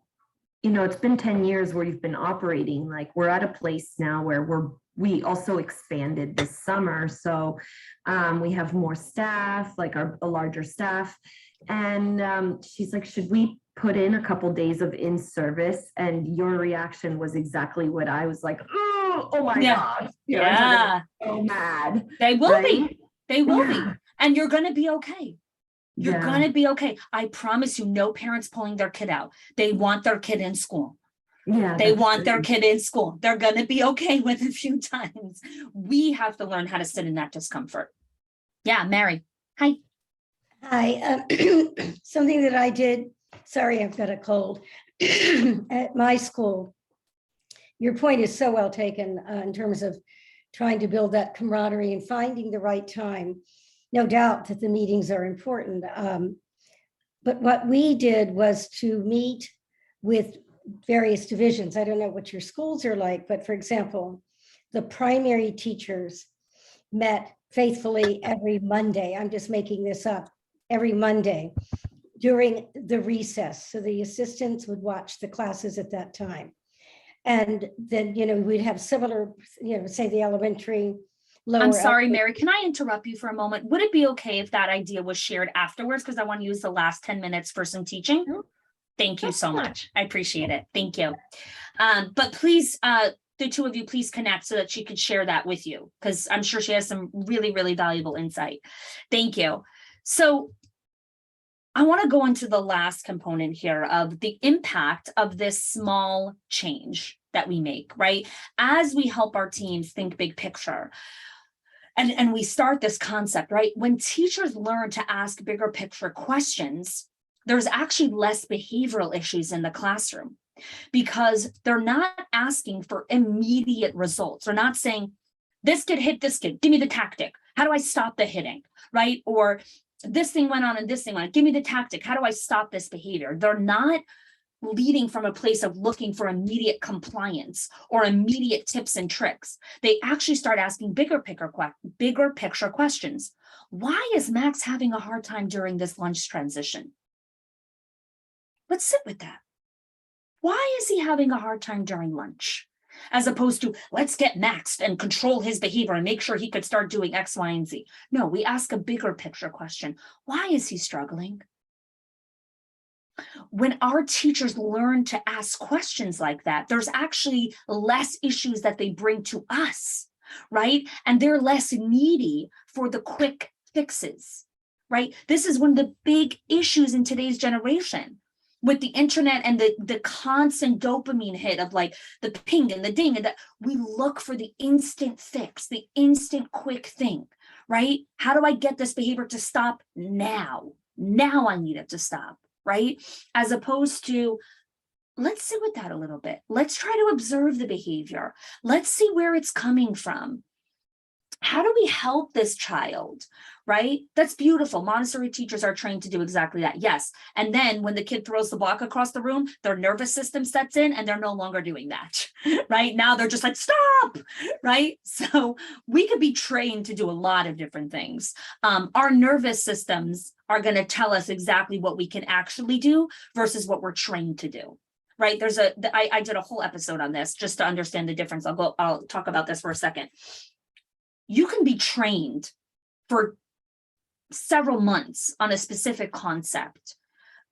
it's been 10 years where you've been operating, like, we're at a place now where we also expanded this summer. So we have more staff, like a larger staff. And she's like, should we put in a couple days of in-service? And your reaction was exactly what I was like, oh my God. Yeah. So mad. They will right? be. They will be. And you're going to be okay. You're Yeah. going to be okay. I promise you, no parents pulling their kid out. They want their kid in school. Yeah, They want their kid in school. They're going to be okay with it a few times. We have to learn how to sit in that discomfort. Yeah, Mary. Hi. Hi. Something that I did, sorry, I've got a cold, at my school. Your point is so well taken in terms of trying to build that camaraderie and finding the right time. No doubt that the meetings are important. But what we did was to meet with various divisions. I don't know what your schools are like, but for example, the primary teachers met faithfully every Monday. I'm just making this up. Every Monday during the recess. So the assistants would watch the classes at that time. And then, we'd have similar, say the elementary, lower. I'm sorry, Mary, can I interrupt you for a moment? Would it be okay if that idea was shared afterwards? Because I want to use the last 10 minutes for some teaching. Thank you so much. I appreciate it. Thank you. But please, the 2 of you, please connect so that she could share that with you, because I'm sure she has some really, really valuable insight. Thank you. So I want to go into the last component here of the impact of this small change that we make, right? As we help our teams think big picture, and we start this concept, right? When teachers learn to ask bigger picture questions, there's actually less behavioral issues in the classroom because they're not asking for immediate results. They're not saying, this kid hit this kid, give me the tactic. How do I stop the hitting, right? Or this thing went on and this thing went on. Give me the tactic. How do I stop this behavior? They're not leading from a place of looking for immediate compliance or immediate tips and tricks. They actually start asking bigger picture questions. Why is Max having a hard time during this lunch transition? Let's sit with that. Why is he having a hard time during lunch? As opposed to, let's get Max and control his behavior and make sure he could start doing X, Y, and Z. No, we ask a bigger picture question. Why is he struggling? When our teachers learn to ask questions like that, there's actually less issues that they bring to us, right? And they're less needy for the quick fixes, right? This is one of the big issues in today's generation. with the internet and the constant dopamine hit of like the ping and the ding, and that we look for the instant fix, the instant quick thing, right? How do I get this behavior to stop now? Now I need it to stop, right? As opposed to, let's sit with that a little bit. Let's try to observe the behavior. Let's see where it's coming from. How do we help this child, right? That's beautiful. Montessori teachers are trained to do exactly that. Yes. And then when the kid throws the block across the room, their nervous system sets in and they're no longer doing that, right? Now they're just like, stop, right? So we could be trained to do a lot of different things. Our nervous systems are going to tell us exactly what we can actually do versus what we're trained to do. Right. I did a whole episode on this just to understand the difference. I'll talk about this for a second. You can be trained for several months on a specific concept,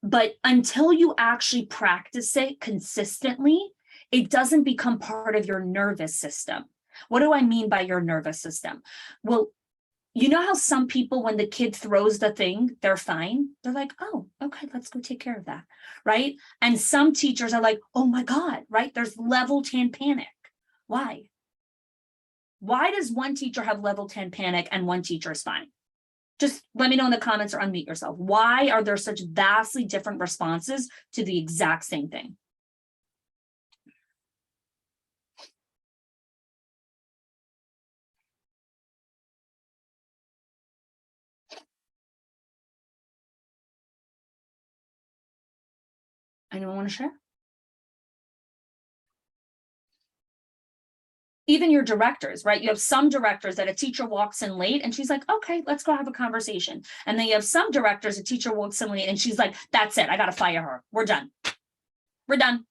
but until you actually practice it consistently, it doesn't become part of your nervous system. What do I mean by your nervous system? Well, you know how some people, when the kid throws the thing, they're fine. They're like, oh, okay, let's go take care of that, right? And some teachers are like, oh my God, right? There's level 10 panic. Why? Why does one teacher have level 10 panic and one teacher is fine? Just let me know in the comments or unmute yourself. Why are there such vastly different responses to the exact same thing? Anyone want to share? Even your directors, right? You have some directors that a teacher walks in late and she's like, okay, let's go have a conversation. And then you have some directors, a teacher walks in late and she's like, that's it. I got to fire her. We're done. We're done.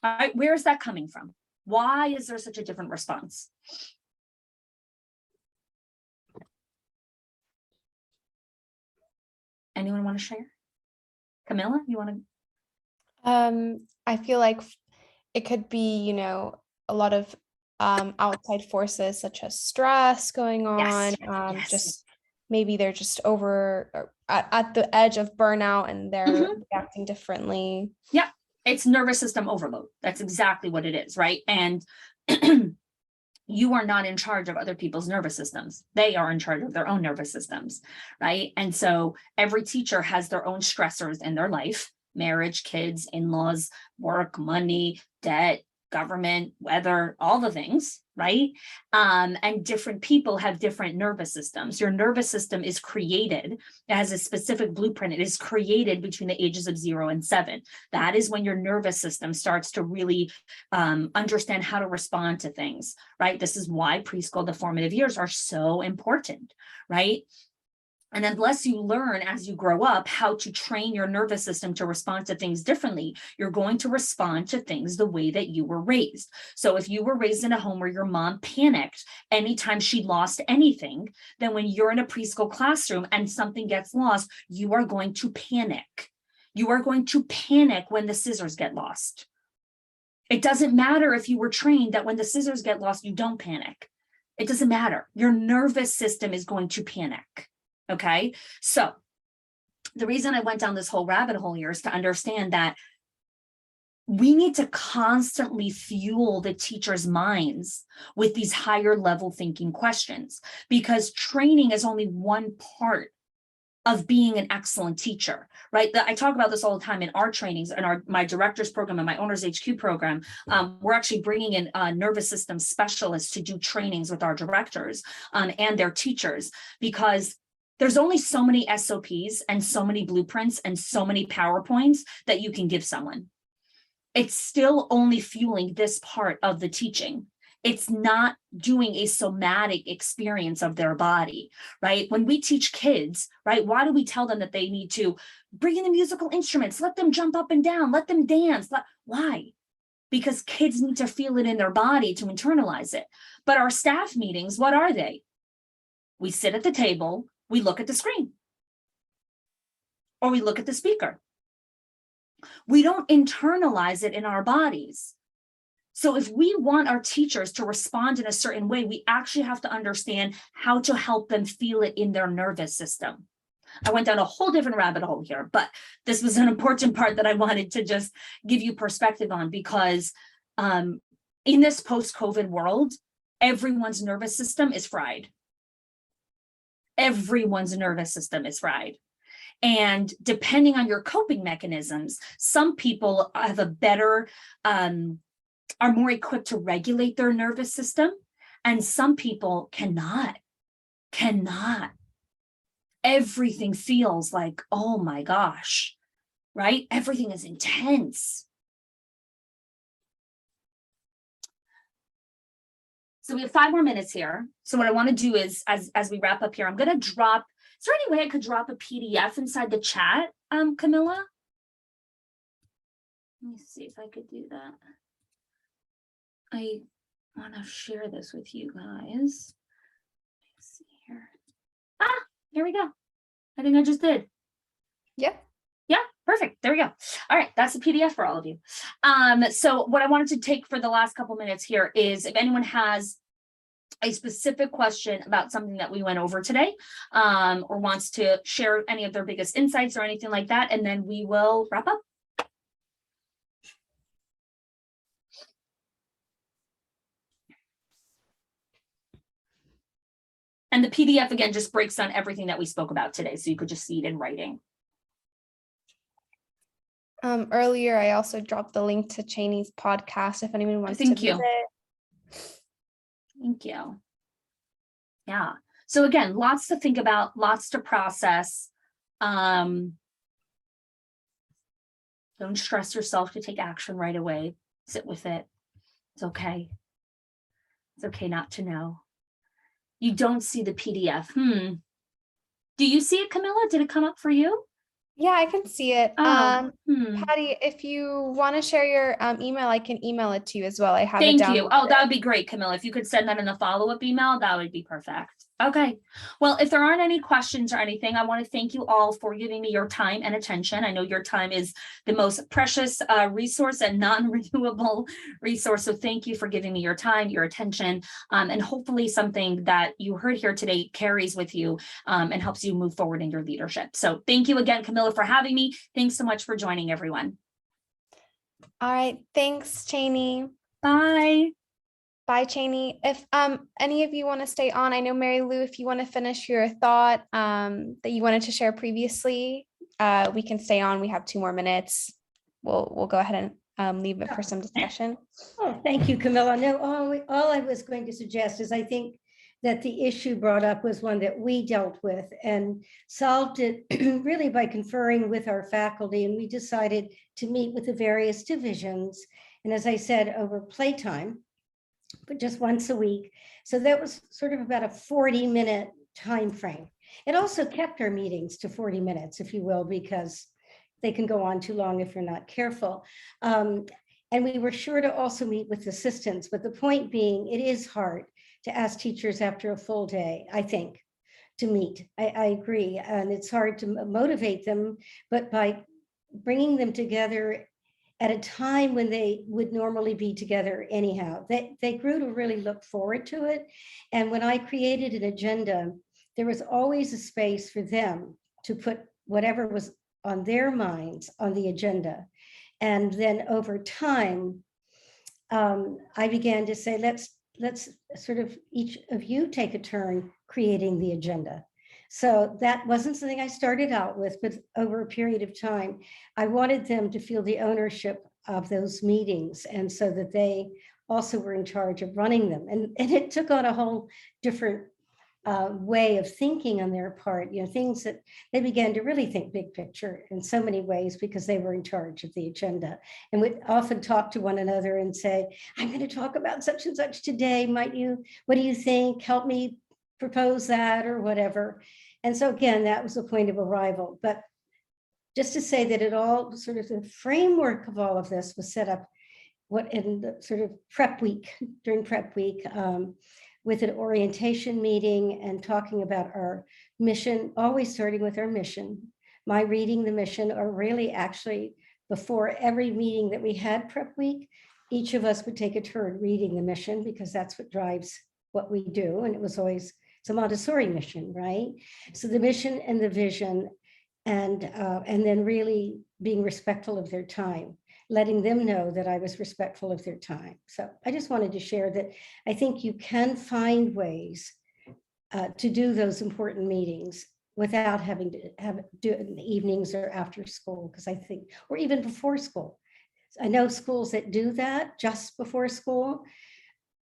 All right. Where is that coming from? Why is there such a different response? Anyone want to share? Camilla, you want to? I feel like it could be, a lot of outside forces such as stress going on. Yes. Just maybe they're just over or at the edge of burnout and they're reacting differently. Yeah, it's nervous system overload. That's exactly what it is, right? And you are not in charge of other people's nervous systems. They are in charge of their own nervous systems, right? And so every teacher has their own stressors in their life: marriage, kids, in-laws, work, money, debt, government, weather, all the things, right? And different people have different nervous systems. Your nervous system is created, it has a specific blueprint. It is created between the ages of 0 and 7. That is when your nervous system starts to really understand how to respond to things, right? This is why preschool, the formative years, are so important, right? And unless you learn as you grow up how to train your nervous system to respond to things differently, you're going to respond to things the way that you were raised. So if you were raised in a home where your mom panicked anytime she lost anything, then when you're in a preschool classroom and something gets lost, you are going to panic. You are going to panic when the scissors get lost. It doesn't matter if you were trained that when the scissors get lost, you don't panic. It doesn't matter. Your nervous system is going to panic. Okay, so the reason I went down this whole rabbit hole here is to understand that we need to constantly fuel the teachers' minds with these higher level thinking questions, because training is only one part of being an excellent teacher, right? I talk about this all the time in our trainings and my director's program and my owner's HQ program. We're actually bringing in nervous system specialists to do trainings with our directors and their teachers, because there's only so many SOPs and so many blueprints and so many PowerPoints that you can give someone. It's still only fueling this part of the teaching. It's not doing a somatic experience of their body, right? When we teach kids, right, why do we tell them that they need to bring in the musical instruments, let them jump up and down, let them dance? Why? Because kids need to feel it in their body to internalize it. But our staff meetings, what are they? We sit at the table, we look at the screen, or we look at the speaker. We don't internalize it in our bodies. So if we want our teachers to respond in a certain way, we actually have to understand how to help them feel it in their nervous system. I went down a whole different rabbit hole here, but this was an important part that I wanted to just give you perspective on, because in this post-COVID world, everyone's nervous system is fried. Everyone's nervous system is fried. And depending on your coping mechanisms, some people have a better, are more equipped to regulate their nervous system, and some people cannot. Everything feels like, oh my gosh, right? Everything is intense. So we have 5 more minutes here. So what I want to do is, as we wrap up here, I'm going to drop, is there any way I could drop a PDF inside the chat, Camilla? Let me see if I could do that. I want to share this with you guys. Let's see here. Ah, here we go. I think I just did. Yep. Yeah, perfect. There we go. All right, that's the PDF for all of you. So what I wanted to take for the last couple minutes here is if anyone has a specific question about something that we went over today, or wants to share any of their biggest insights or anything like that, and then we will wrap up. And the PDF, again, just breaks down everything that we spoke about today, so you could just see it in writing. Earlier, I also dropped the link to Chanie's podcast if anyone wants to visit. Thank you. Yeah. So again, lots to think about, lots to process. Don't stress yourself to take action right away. Sit with it. It's okay. It's okay not to know. You don't see the PDF. Do you see it, Camilla? Did it come up for you? Yeah, I can see it. Oh, Patty, if you want to share your email, I can email it to you as well. I have it Thank down. you. Oh, that would be great, Camilla. If you could send that in the follow-up email, that would be perfect. Okay. Well, if there aren't any questions or anything, I want to thank you all for giving me your time and attention. I know your time is the most precious resource and non-renewable resource. So thank you for giving me your time, your attention, and hopefully something that you heard here today carries with you and helps you move forward in your leadership. So thank you again, Camilla, for having me. Thanks so much for joining, everyone. All right. Thanks, Chanie. Bye. Bye, Chanie. If any of you want to stay on, I know Mary Lou, if you want to finish your thought that you wanted to share previously, we can stay on. We have 2 more minutes. We'll go ahead and leave it for some discussion. Oh, thank you, Camilla. No, all I was going to suggest is I think that the issue brought up was one that we dealt with and solved it really by conferring with our faculty. And we decided to meet with the various divisions. And as I said, over playtime, but just once a week. So that was sort of about a 40-minute time frame. It also kept our meetings to 40 minutes, if you will, because they can go on too long if you're not careful. And we were sure to also meet with assistants, but the point being, it is hard to ask teachers after a full day, I think, to meet. I agree, and it's hard to motivate them, but by bringing them together at a time when they would normally be together anyhow, they grew to really look forward to it. And when I created an agenda, there was always a space for them to put whatever was on their minds on the agenda. And then over time, I began to say, let's sort of each of you take a turn creating the agenda. So that wasn't something I started out with, but over a period of time, I wanted them to feel the ownership of those meetings, and so that they also were in charge of running them. And it took on a whole different way of thinking on their part, things that they began to really think big picture in so many ways because they were in charge of the agenda, and would often talk to one another and say, I'm going to talk about such and such today. What do you think? Help me propose that or whatever. And so again, that was the point of arrival. But just to say that it all sort of the framework of all of this was set up in the sort of prep week, during prep week, with an orientation meeting and talking about our mission, always starting with our mission, my reading the mission, or really actually before every meeting that we had prep week, each of us would take a turn reading the mission because that's what drives what we do. And it was always It's a Montessori mission, right? So the mission and the vision, and then really being respectful of their time, letting them know that I was respectful of their time. So I just wanted to share that I think you can find ways to do those important meetings without having to do it in the evenings or after school, because I think, or even before school. I know schools that do that just before school,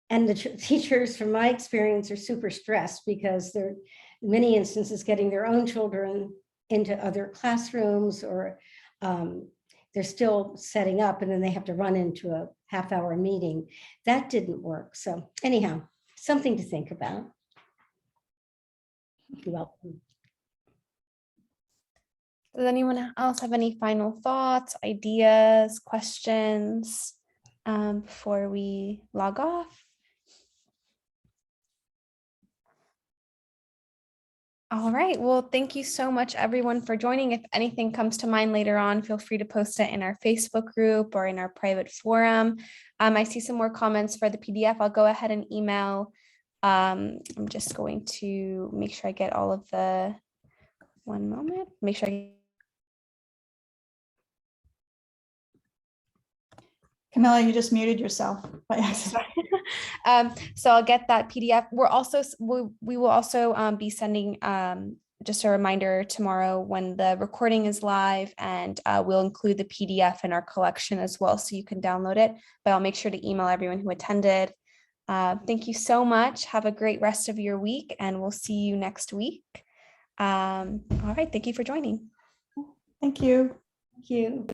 and the teachers, from my experience, are super stressed because they're in many instances getting their own children into other classrooms, or they're still setting up, and then they have to run into a half-hour meeting. That didn't work. So anyhow, something to think about. You're welcome. Does anyone else have any final thoughts, ideas, questions before we log off? All right. Well, thank you so much, everyone, for joining. If anything comes to mind later on, feel free to post it in our Facebook group or in our private forum. I see some more comments for the PDF. I'll go ahead and email. I'm just going to make sure I get all of the, one moment, make sure Camilla, you just muted yourself by accident. so I'll get that PDF. We will also be sending just a reminder tomorrow when the recording is live, and we'll include the PDF in our collection as well, so you can download it. But I'll make sure to email everyone who attended. Thank you so much. Have a great rest of your week, and we'll see you next week. All right. Thank you for joining. Thank you. Thank you.